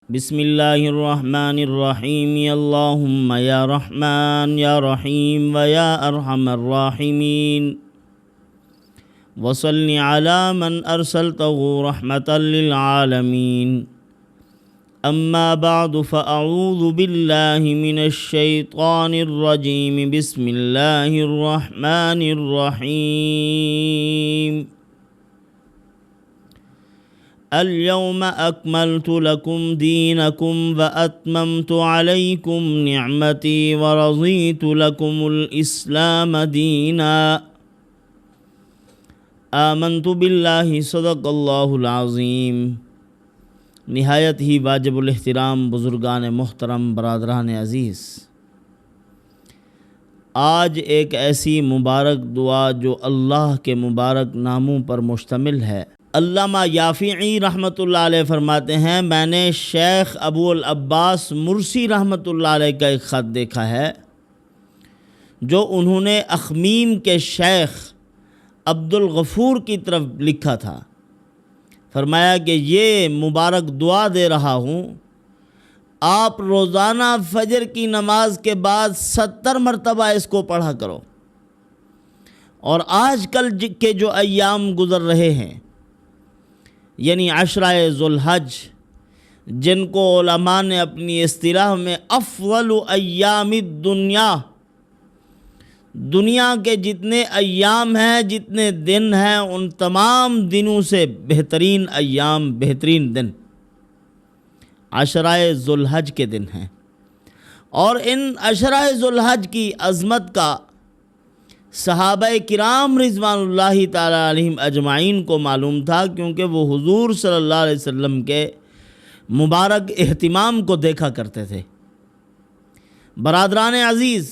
بسم اللہ الرحمن الرحیم اللہم یا رحمن یا رحیم ویا ارحم الراحمین وصل علی من ارسلتہ رحمتا للعالمین اما بعد فاعوذ باللہ من الشیطان الرجیم بسم اللہ الرحمن الرحیم اليوم اکملت لکم دینکم واتممت علیکم نعمتی ورضیت لکم الاسلام دینا آمنت باللہ صدق اللہ العظیم۔ نہایت ہی واجب الاحترام بزرگان محترم، برادران عزیز، آج ایک ایسی مبارک دعا جو اللہ کے مبارک ناموں پر مشتمل ہے۔ علامہ یافعی رحمۃ اللہ علیہ فرماتے ہیں، میں نے شیخ ابو العباس مرسی رحمۃ اللہ علیہ کا ایک خط دیکھا ہے جو انہوں نے اخمیم کے شیخ عبد الغفور کی طرف لکھا تھا۔ فرمایا کہ یہ مبارک دعا دے رہا ہوں، آپ روزانہ فجر کی نماز کے بعد 70 مرتبہ اس کو پڑھا کرو، اور آج کل کے جو ایام گزر رہے ہیں، یعنی عشرہ ذوالحج، جن کو علماء نے اپنی اصطلاح میں افضل ایام الدنیا، دنیا کے جتنے ایام ہیں، جتنے دن ہیں، ان تمام دنوں سے بہترین ایام، بہترین دن عشرہ ذوالحج کے دن ہیں، اور ان عشرہ ذوالحج کی عظمت کا صحابہ کرام رضوان اللہ تعالی علیہم اجمعین کو معلوم تھا، کیونکہ وہ حضور صلی اللہ علیہ وسلم کے مبارک اہتمام کو دیکھا کرتے تھے۔ برادران عزیز،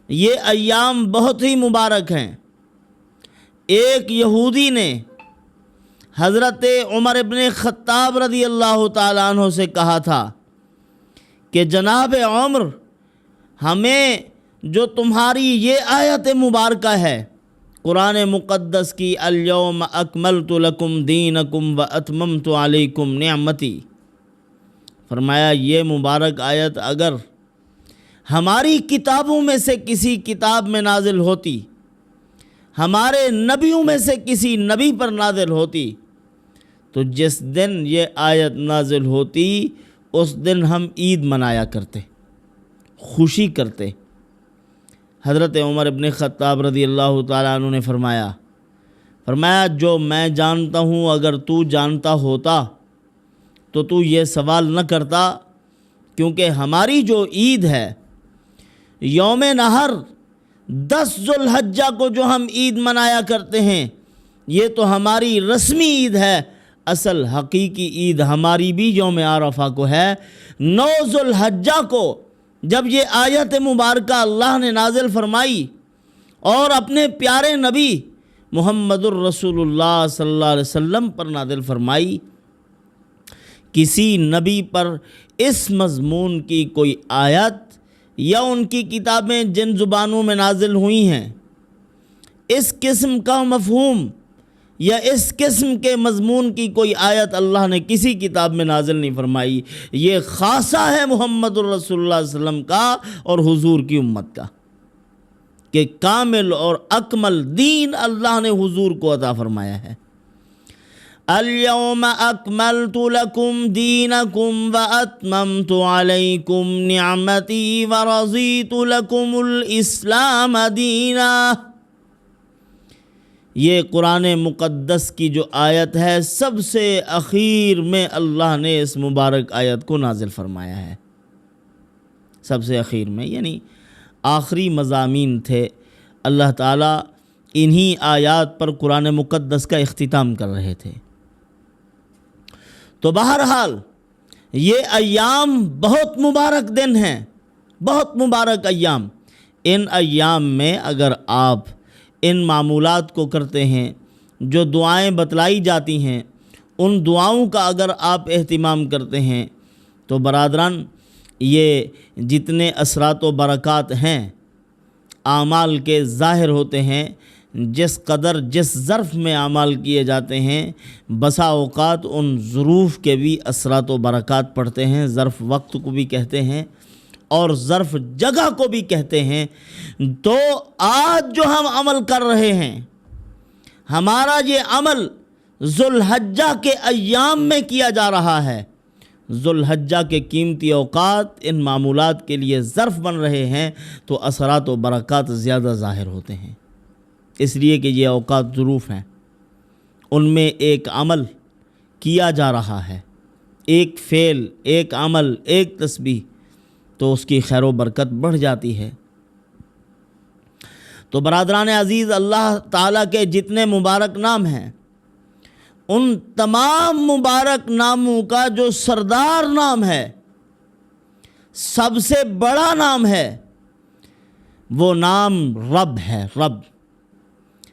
یہ ایام بہت ہی مبارک ہیں۔ ایک یہودی نے حضرت عمر ابن خطاب رضی اللہ تعالیٰ عنہ سے کہا تھا کہ جناب عمر، ہمیں جو تمہاری یہ آیت مبارکہ ہے قرآن مقدس کی، الیوم اکملت لکم دینکم واتممت علیکم نعمتی، فرمایا یہ مبارک آیت اگر ہماری کتابوں میں سے کسی کتاب میں نازل ہوتی، ہمارے نبیوں میں سے کسی نبی پر نازل ہوتی، تو جس دن یہ آیت نازل ہوتی اس دن ہم عید منایا کرتے، خوشی کرتے۔ حضرت عمر ابن خطاب رضی اللہ تعالیٰ عنہ نے فرمایا جو میں جانتا ہوں اگر تو جانتا ہوتا تو تو یہ سوال نہ کرتا، کیونکہ ہماری جو عید ہے یوم نحر 10 ذوالحجہ کو جو ہم عید منایا کرتے ہیں، یہ تو ہماری رسمی عید ہے۔ اصل حقیقی عید ہماری بھی یوم عرفہ کو ہے، 9 ذوالحجہ کو، جب یہ آیت مبارکہ اللہ نے نازل فرمائی اور اپنے پیارے نبی محمد الرسول اللہ صلی اللہ علیہ وسلم پر نازل فرمائی۔ کسی نبی پر اس مضمون کی کوئی آیت یا ان کی کتابیں جن زبانوں میں نازل ہوئی ہیں، اس قسم کا مفہوم یا اس قسم کے مضمون کی کوئی آیت اللہ نے کسی کتاب میں نازل نہیں فرمائی۔ یہ خاصہ ہے محمد الرسول اللہ صلی اللہ علیہ وسلم کا اور حضور کی امت کا، کہ کامل اور اکمل دین اللہ نے حضور کو عطا فرمایا ہے۔ الیوم اکملت لکم دینکم واتممت علیکم نعمتی ورضیت لکم الاسلام دینا۔ یہ قرآن مقدس کی جو آیت ہے، سب سے اخیر میں اللہ نے اس مبارک آیت کو نازل فرمایا ہے، سب سے اخیر میں، یعنی آخری مضامین تھے۔ اللہ تعالیٰ انہی آیات پر قرآن مقدس کا اختتام کر رہے تھے۔ تو بہرحال یہ ایام بہت مبارک دن ہیں، بہت مبارک ایام۔ ان ایام میں اگر آپ ان معمولات کو کرتے ہیں، جو دعائیں بتلائی جاتی ہیں، ان دعاؤں کا اگر آپ اہتمام کرتے ہیں، تو برادران یہ جتنے اثرات و برکات ہیں، اعمال کے ظاہر ہوتے ہیں، جس قدر جس ظرف میں اعمال کیے جاتے ہیں بسا اوقات ان ظروف کے بھی اثرات و برکات پڑتے ہیں۔ ظرف وقت کو بھی کہتے ہیں اور ظرف جگہ کو بھی کہتے ہیں۔ تو آج جو ہم عمل کر رہے ہیں، ہمارا یہ عمل ذو الحجہ کے ایام میں کیا جا رہا ہے۔ ذو الحجہ کے قیمتی اوقات ان معمولات کے لیے ظرف بن رہے ہیں، تو اثرات و برکات زیادہ ظاہر ہوتے ہیں، اس لیے کہ یہ اوقات ظروف ہیں، ان میں ایک عمل کیا جا رہا ہے، ایک فعل، ایک عمل، ایک تسبیح، تو اس کی خیر و برکت بڑھ جاتی ہے۔ تو برادران عزیز، اللہ تعالیٰ کے جتنے مبارک نام ہیں، ان تمام مبارک ناموں کا جو سردار نام ہے، سب سے بڑا نام ہے، وہ نام رب ہے۔ رب۔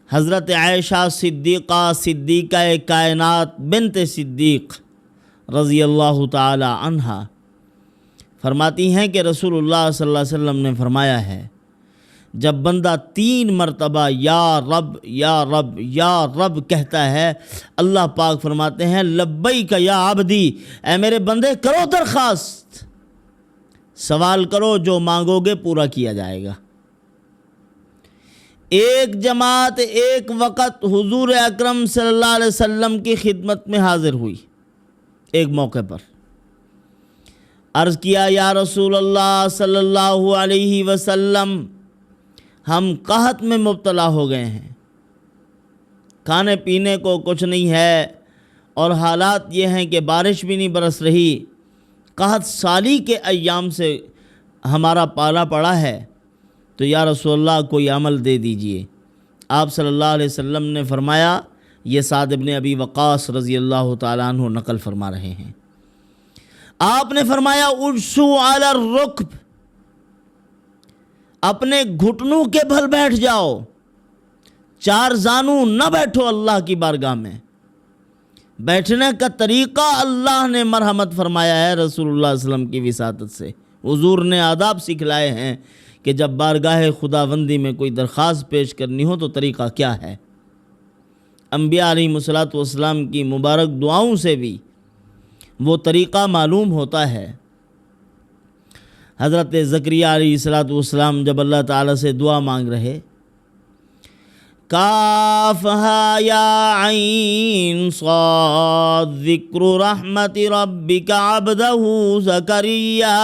حضرت عائشہ صدیقہ کائنات بنت صدیق رضی اللہ تعالی عنہا فرماتی ہیں کہ رسول اللہ صلی اللہ علیہ وسلم نے فرمایا ہے، جب بندہ 3 مرتبہ یا رب یا رب یا رب کہتا ہے، اللہ پاک فرماتے ہیں لبیک یا عبدی، اے میرے بندے کرو درخواست، سوال کرو، جو مانگو گے پورا کیا جائے گا۔ ایک جماعت ایک وقت حضور اکرم صلی اللہ علیہ وسلم کی خدمت میں حاضر ہوئی۔ ایک موقع پر عرض کیا، یا رسول اللہ صلی اللہ علیہ وسلم، ہم قحط میں مبتلا ہو گئے ہیں، کھانے پینے کو کچھ نہیں ہے، اور حالات یہ ہیں کہ بارش بھی نہیں برس رہی، قحط سالی کے ایام سے ہمارا پالا پڑا ہے، تو یا رسول اللہ کوئی عمل دے دیجئے۔ آپ صلی اللہ علیہ وسلم نے فرمایا، یہ سعد بن ابی وقاص رضی اللہ تعالیٰ عنہ نقل فرما رہے ہیں، آپ نے فرمایا اجسو علی الرکب، اپنے گھٹنوں کے بھل بیٹھ جاؤ، 4 زانو نہ بیٹھو اللہ کی بارگاہ میں۔ بیٹھنے کا طریقہ اللہ نے مرحمت فرمایا ہے رسول اللہ صلی اللہ علیہ وسلم کی وساطت سے۔ حضور نے آداب سکھلائے ہیں کہ جب بارگاہ خداوندی میں کوئی درخواست پیش کرنی ہو تو طریقہ کیا ہے۔ انبیاء علیہ الصلوۃ والسلام کی مبارک دعاؤں سے بھی وہ طریقہ معلوم ہوتا ہے۔ حضرت زکریہ علیہ الصلوۃ والسلام جب اللہ تعالیٰ سے دعا مانگ رہے، کافہا یا عین صاد ذکر رحمت ربک عبدہ زکریا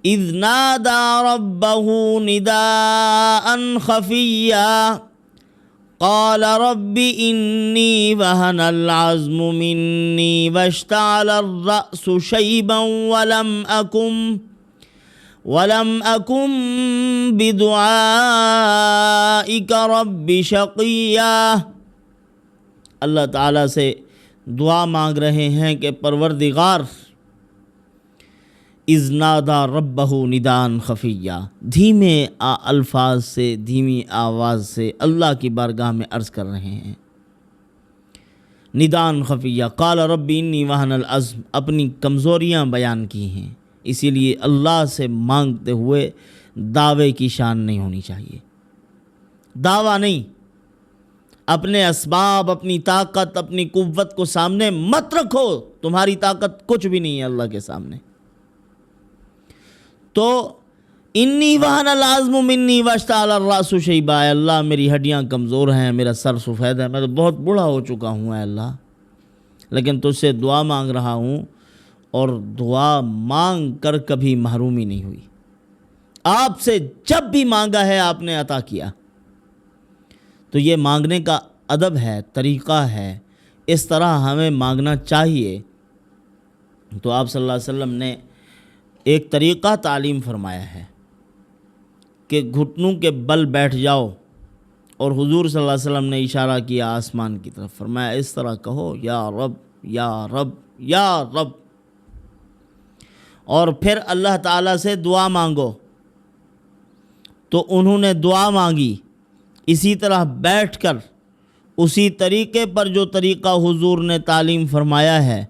اذ نادى ربه نداء خفيا قال رب إني وهن العظم مني واشتعل الرأس شيبا ولم أكن بدعائك رب شقيا۔ اللہ تعالیٰ سے دعا مانگ رہے ہیں کہ پروردگار، اذ نادا ربہ ندان خفیہ، دھیمے الفاظ سے، دھیمی آواز سے اللہ کی بارگاہ میں عرض کر رہے ہیں، ندان خفیہ۔ قال رب انی وہن العظم، اپنی کمزوریاں بیان کی ہیں، اسی لیے اللہ سے مانگتے ہوئے دعوے کی شان نہیں ہونی چاہیے، دعویٰ نہیں، اپنے اسباب، اپنی طاقت، اپنی قوت کو سامنے مت رکھو، تمہاری طاقت کچھ بھی نہیں ہے اللہ کے سامنے۔ تو انی وہن العظم منی واشتعل الرأس شیبا، اے اللہ میری ہڈیاں کمزور ہیں، میرا سر سفید ہے، میں تو بہت بوڑھا ہو چکا ہوں اے اللہ، لیکن تجھ سے دعا مانگ رہا ہوں، اور دعا مانگ کر کبھی محرومی نہیں ہوئی، آپ سے جب بھی مانگا ہے آپ نے عطا کیا۔ تو یہ مانگنے کا ادب ہے، طریقہ ہے، اس طرح ہمیں مانگنا چاہیے۔ تو آپ صلی اللہ علیہ وسلم نے ایک طریقہ تعلیم فرمایا ہے کہ گھٹنوں کے بل بیٹھ جاؤ، اور حضور صلی اللہ علیہ وسلم نے اشارہ کیا آسمان کی طرف، فرمایا اس طرح کہو یا رب یا رب یا رب، اور پھر اللہ تعالیٰ سے دعا مانگو۔ تو انہوں نے دعا مانگی اسی طرح بیٹھ کر، اسی طریقے پر جو طریقہ حضور نے تعلیم فرمایا ہے،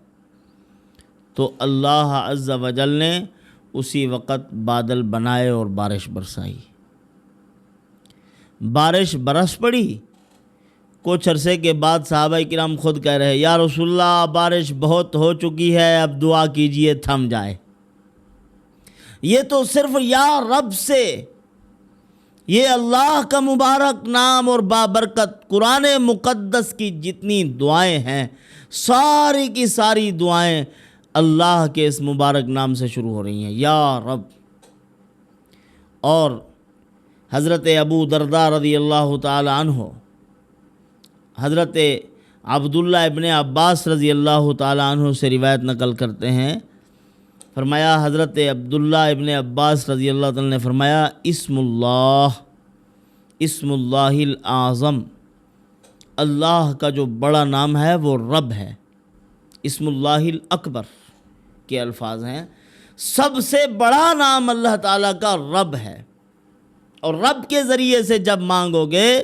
تو اللہ عز و جل نے اسی وقت بادل بنائے اور بارش برسائی۔ بارش برس پڑی۔ کچھ عرصے کے بعد صحابہ کرام خود کہہ رہے یا رسول اللہ بارش بہت ہو چکی ہے، اب دعا کیجئے تھم جائے۔ یہ تو صرف یا رب سے، یہ اللہ کا مبارک نام اور بابرکت قرآن مقدس کی جتنی دعائیں ہیں ساری کی ساری دعائیں اللہ کے اس مبارک نام سے شروع ہو رہی ہیں، یا رب۔ اور حضرت ابو درداء رضی اللہ تعالی عنہ حضرت عبداللہ ابن عباس رضی اللہ تعالی عنہ سے روایت نقل کرتے ہیں، فرمایا حضرت عبداللہ ابن عباس رضی اللہ تعالی نے فرمایا اسم اللہ الاعظم، اللہ کا جو بڑا نام ہے وہ رب ہے۔ اسم اللہ الاکبر کے الفاظ ہیں، سب سے بڑا نام اللہ تعالیٰ کا رب ہے، اور رب کے ذریعے سے جب مانگو گے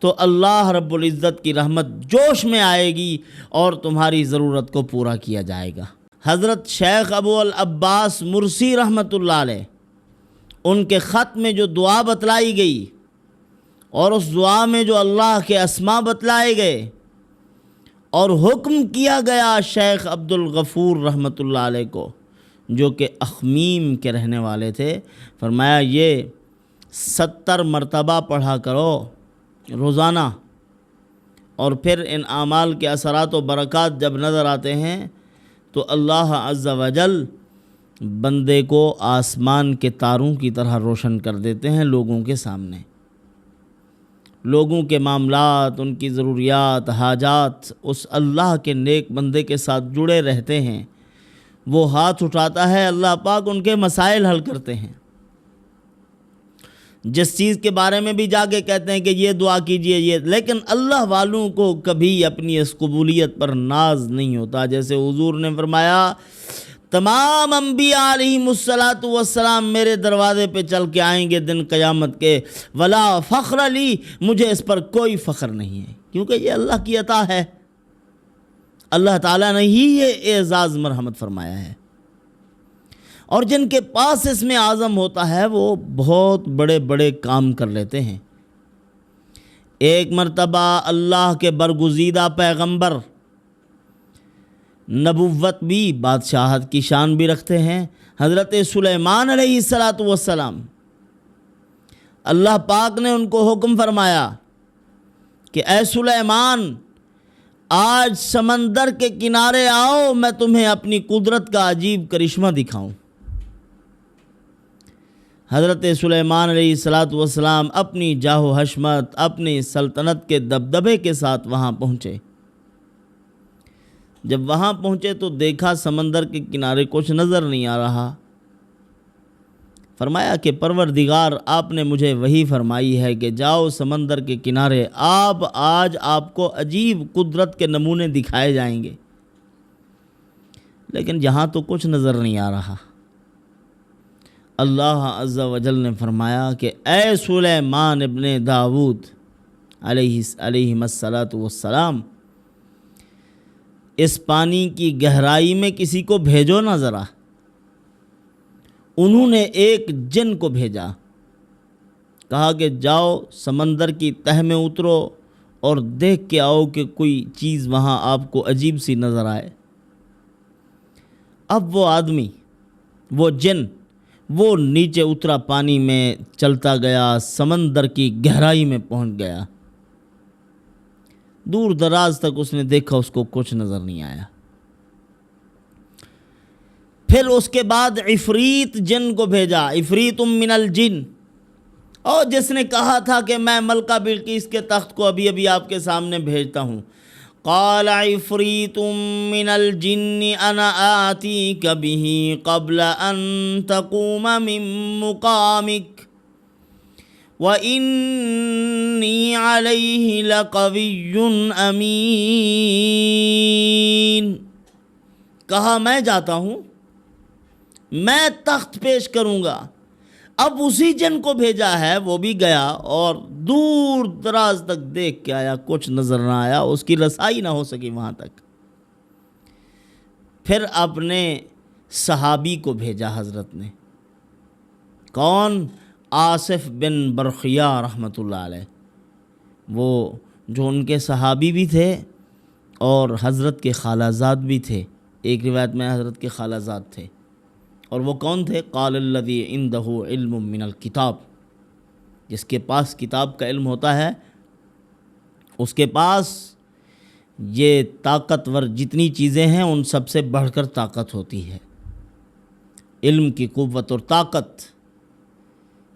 تو اللہ رب العزت کی رحمت جوش میں آئے گی اور تمہاری ضرورت کو پورا کیا جائے گا۔ حضرت شیخ ابو العباس مرسی رحمۃ اللہ علیہ، ان کے خط میں جو دعا بتلائی گئی اور اس دعا میں جو اللہ کے اسماء بتلائے گئے اور حکم کیا گیا شیخ عبد الغفور رحمۃ اللہ علیہ کو، جو کہ اخمیم کے رہنے والے تھے، فرمایا یہ 70 مرتبہ پڑھا کرو روزانہ، اور پھر ان اعمال کے اثرات و برکات جب نظر آتے ہیں تو اللہ عز و جل بندے کو آسمان کے تاروں کی طرح روشن کر دیتے ہیں لوگوں کے سامنے۔ لوگوں کے معاملات، ان کی ضروریات، حاجات اس اللہ کے نیک بندے کے ساتھ جڑے رہتے ہیں، وہ ہاتھ اٹھاتا ہے، اللہ پاک ان کے مسائل حل کرتے ہیں۔ جس چیز کے بارے میں بھی جا کے کہتے ہیں کہ یہ دعا کیجئے یہ، لیکن اللہ والوں کو کبھی اپنی اس قبولیت پر ناز نہیں ہوتا۔ جیسے حضور نے فرمایا تمام انبیاء علیہم الصلاۃ والسلام میرے دروازے پہ چل کے آئیں گے دن قیامت کے، ولا فخر لی، مجھے اس پر کوئی فخر نہیں ہے، کیونکہ یہ اللہ کی عطا ہے، اللہ تعالیٰ نے ہی یہ اعزاز مرحمت فرمایا ہے۔ اور جن کے پاس اس میں اعظم ہوتا ہے وہ بہت بڑے بڑے کام کر لیتے ہیں۔ ایک مرتبہ اللہ کے برگزیدہ پیغمبر، نبوت بھی، بادشاہت کی شان بھی رکھتے ہیں، حضرت سلیمان علیہ السلام، اللہ پاک نے ان کو حکم فرمایا کہ اے سلیمان آج سمندر کے کنارے آؤ، میں تمہیں اپنی قدرت کا عجیب کرشمہ دکھاؤں۔ حضرت سلیمان علیہ السلام اپنی جاہ و حشمت، اپنی سلطنت کے دبدبے کے ساتھ وہاں پہنچے۔ جب وہاں پہنچے تو دیکھا سمندر کے کنارے کچھ نظر نہیں آ رہا۔ فرمایا کہ پروردگار آپ نے مجھے وحی فرمائی ہے کہ جاؤ سمندر کے کنارے، آج آپ کو عجیب قدرت کے نمونے دکھائے جائیں گے، لیکن یہاں تو کچھ نظر نہیں آ رہا۔ اللہ عز و جل نے فرمایا کہ اے سلیمان ابن داود علیہ السلام، اس پانی کی گہرائی میں کسی کو بھیجو نہ ذرا۔ انہوں نے ایک جن کو بھیجا، کہا کہ جاؤ سمندر کی تہہ میں اترو اور دیکھ کے آؤ کہ کوئی چیز وہاں آپ کو عجیب سی نظر آئے۔ اب وہ آدمی، وہ جن، وہ نیچے اترا، پانی میں چلتا گیا، سمندر کی گہرائی میں پہنچ گیا۔ دور دراز تک اس نے دیکھا، اس کو کچھ نظر نہیں آیا۔ پھر اس کے بعد عفریت جن کو بھیجا، عفریت من الجن، اور جس نے کہا تھا کہ میں ملکہ بلقیس کے تخت کو ابھی ابھی آپ کے سامنے بھیجتا ہوں۔ قال عفریت من الجن انا آتیک بہ قبل ان تقوم من مقامک وانی علیہ لقوی امین۔ کہا میں جاتا ہوں، میں تخت پیش کروں گا۔ اب اسی جن کو بھیجا ہے، وہ بھی گیا اور دور دراز تک دیکھ کے آیا، کچھ نظر نہ آیا، اس کی رسائی نہ ہو سکی وہاں تک۔ پھر اپنے صحابی کو بھیجا حضرت نے، کون؟ آصف بن برخیہ رحمۃ اللہ علیہ، وہ جو ان کے صحابی بھی تھے اور حضرت کے خالہ زاد بھی تھے، ایک روایت میں حضرت کے خالہ زاد تھے، اور وہ کون تھے؟ قال الذی عندہ علم من الکتاب، جس کے پاس کتاب کا علم ہوتا ہے اس کے پاس یہ طاقتور جتنی چیزیں ہیں ان سب سے بڑھ کر طاقت ہوتی ہے، علم کی قوت اور طاقت۔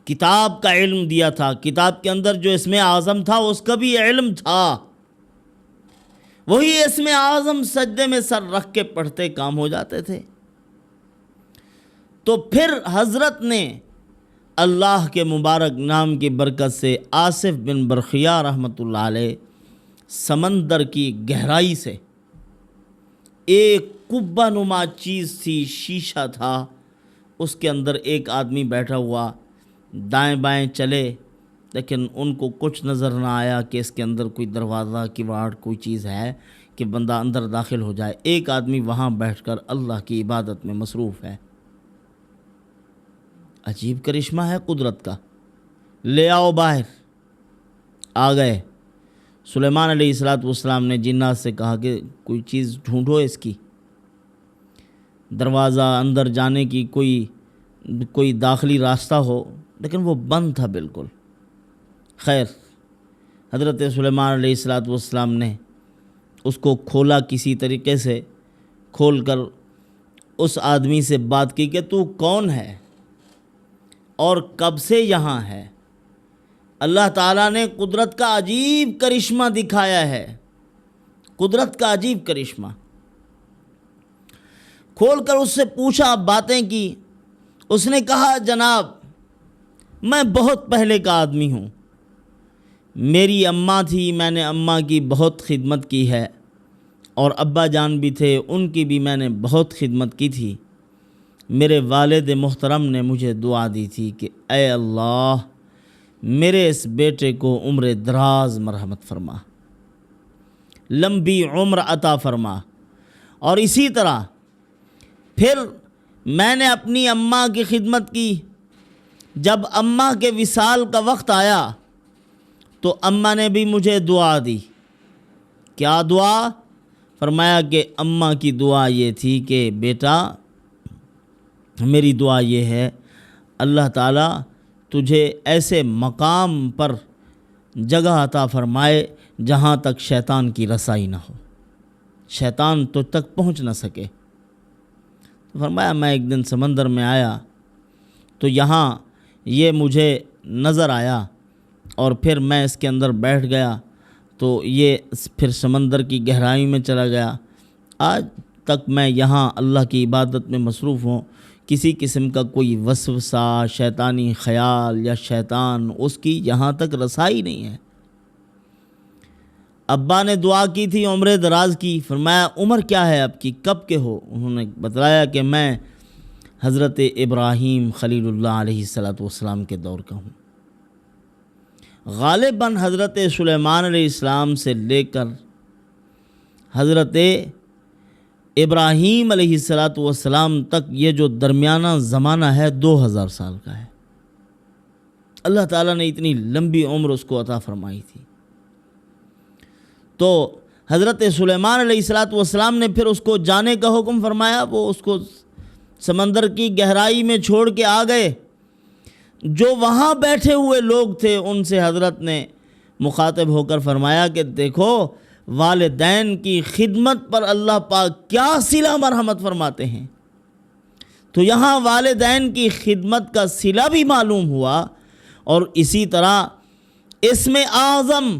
کتاب کا علم دیا تھا، کتاب کے اندر جو اسم اعظم تھا اس کا بھی علم تھا، وہی اسم اعظم سجدے میں سر رکھ کے پڑھتے کام ہو جاتے تھے۔ تو پھر حضرت نے اللہ کے مبارک نام کی برکت سے آصف بن برخیہ رحمۃ اللہ علیہ سمندر کی گہرائی سے، ایک قبہ نما چیز تھی، شیشہ تھا، اس کے اندر ایک آدمی بیٹھا ہوا، دائیں بائیں چلے لیکن ان کو کچھ نظر نہ آیا کہ اس کے اندر کوئی دروازہ کواڑ کوئی چیز ہے کہ بندہ اندر داخل ہو جائے۔ ایک آدمی وہاں بیٹھ کر اللہ کی عبادت میں مصروف ہے۔ عجیب کرشمہ ہے قدرت کا۔ لے آؤ باہر، آ گئے۔ سلیمان علیہ السلام نے جنات سے کہا کہ کوئی چیز ڈھونڈو اس کی، دروازہ اندر جانے کی کوئی داخلی راستہ ہو، لیکن وہ بند تھا بالکل۔ خیر، حضرت سلیمان علیہ السلام نے اس کو کھولا، کسی طریقے سے کھول کر اس آدمی سے بات کی کہ تو کون ہے اور کب سے یہاں ہے؟ اللہ تعالیٰ نے قدرت کا عجیب کرشمہ دکھایا ہے، قدرت کا عجیب کرشمہ۔ کھول کر اس سے پوچھا، باتیں کی۔ اس نے کہا جناب میں بہت پہلے کا آدمی ہوں، میری اماں تھی، میں نے اماں کی بہت خدمت کی ہے، اور ابا جان بھی تھے، ان کی بھی میں نے بہت خدمت کی تھی۔ میرے والد محترم نے مجھے دعا دی تھی کہ اے اللہ میرے اس بیٹے کو عمر دراز مرحمت فرما، لمبی عمر عطا فرما۔ اور اسی طرح پھر میں نے اپنی اماں کی خدمت کی، جب اماں کے وصال کا وقت آیا تو اماں نے بھی مجھے دعا دی۔ کیا دعا؟ فرمایا کہ اماں کی دعا یہ تھی کہ بیٹا میری دعا یہ ہے اللہ تعالیٰ تجھے ایسے مقام پر جگہ عطا فرمائے جہاں تک شیطان کی رسائی نہ ہو، شیطان تجھ تک پہنچ نہ سکے۔ تو فرمایا میں ایک دن سمندر میں آیا تو یہاں یہ مجھے نظر آیا، اور پھر میں اس کے اندر بیٹھ گیا تو یہ پھر سمندر کی گہرائی میں چلا گیا۔ آج تک میں یہاں اللہ کی عبادت میں مصروف ہوں، کسی قسم کا کوئی وسوسہ، شیطانی خیال یا شیطان اس کی یہاں تک رسائی نہیں ہے۔ ابا نے دعا کی تھی عمر دراز کی۔ فرمایا عمر کیا ہے آپ کی، کب کے ہو؟ انہوں نے بتلایا کہ میں حضرت ابراہیم خلیل اللہ علیہ السلام کے دور کا ہوں۔ غالباً حضرت سلیمان علیہ السلام سے لے کر حضرت ابراہیم علیہ السلام تک یہ جو درمیانہ زمانہ ہے 2000 سال کا ہے۔ اللہ تعالیٰ نے اتنی لمبی عمر اس کو عطا فرمائی تھی۔ تو حضرت سلیمان علیہ السلام نے پھر اس کو جانے کا حکم فرمایا، وہ اس کو سمندر کی گہرائی میں چھوڑ کے آ گئے۔ جو وہاں بیٹھے ہوئے لوگ تھے ان سے حضرت نے مخاطب ہو کر فرمایا کہ دیکھو والدین کی خدمت پر اللہ پاک کیا صلہ مرحمت فرماتے ہیں۔ تو یہاں والدین کی خدمت کا صلہ بھی معلوم ہوا، اور اسی طرح اسم اعظم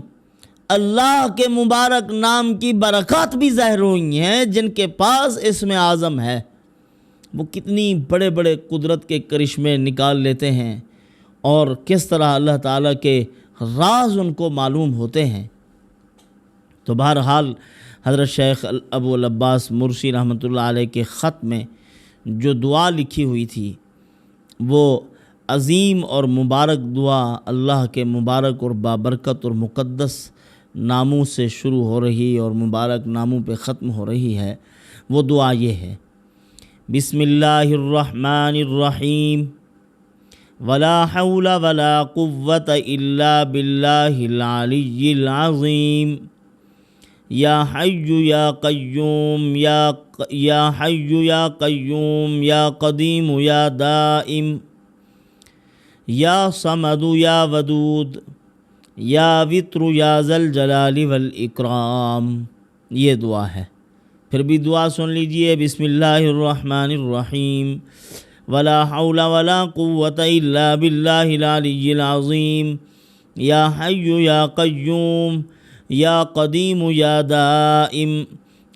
اللہ کے مبارک نام کی برکات بھی ظاہر ہوئی ہیں۔ جن کے پاس اسم اعظم ہے وہ کتنی بڑے بڑے قدرت کے کرشمے نکال لیتے ہیں، اور کس طرح اللہ تعالیٰ کے راز ان کو معلوم ہوتے ہیں۔ تو بہرحال حضرت شیخ ابو العباس مرسی رحمۃ اللہ علیہ کے خط میں جو دعا لکھی ہوئی تھی وہ عظیم اور مبارک دعا اللہ کے مبارک اور بابرکت اور مقدس ناموں سے شروع ہو رہی اور مبارک ناموں پہ ختم ہو رہی ہے۔ وہ دعا یہ ہے، بسم اللہ الرحمن الرحیم ولا حول ولا قوة إلا بالله العلي العظيم یا حی یا قیوم یا حی یا قیوم یا قدیم یا دائم یا صمد یا ودود یا وتر یا ذی الجلال والاکرام. یہ دعا ہے. پھر بھی دعا سن لیجئے. بسم اللہ الرحمن الرحیم. ولا حول ولا قوة الا باللہ العلی العظیم یا حی یا قیوم یا قدیم یا دائم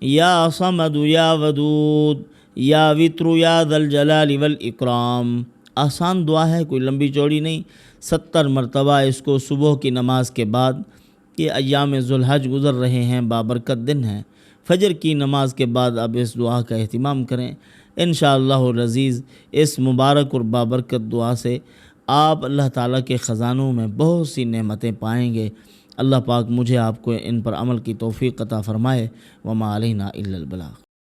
یا صمد یا ودود یا وتر یا ذی الجلال والاکرام. آسان دعا ہے، کوئی لمبی چوڑی نہیں. 70 مرتبہ اس کو صبح کی نماز کے بعد، یہ ایام ذوالحج گزر رہے ہیں، بابرکت دن ہیں، فجر کی نماز کے بعد اب اس دعا کا اہتمام کریں. انشاءاللہ العزیز اس مبارک اور بابرکت دعا سے آپ اللہ تعالیٰ کے خزانوں میں بہت سی نعمتیں پائیں گے. اللہ پاک مجھے آپ کو ان پر عمل کی توفیق عطا فرمائے. وما علینا الا البلاغ.